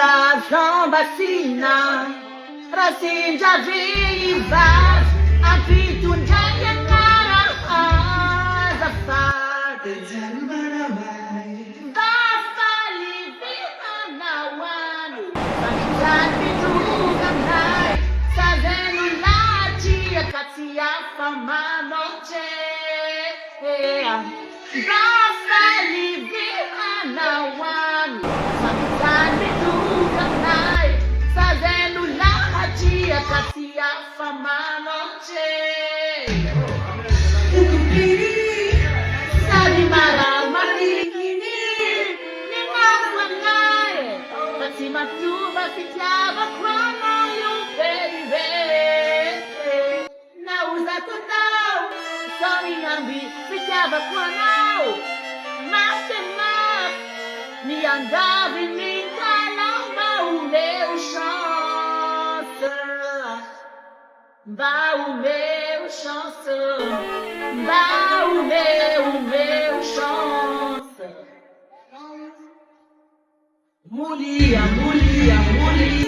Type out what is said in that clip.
razão vacina, rasim javivas, apitun jayakara azafat. Bafali vihanawan, pagkat bituganay, sa zenulati akatia famanoche. Bafali vihanawan, pagkat bituganay, sa zenulati akatia famanoche. Sabi marang maringinin, ninangwanay, kasi matuba si Tiaba kwamo yung baby. Nauza to daw, sorry ngambi si Tiaba kwamo, mas niyang gabi minta lang baumeu chance. Baumeu chance. Baumeu chance. Mulia, mulia, mulia.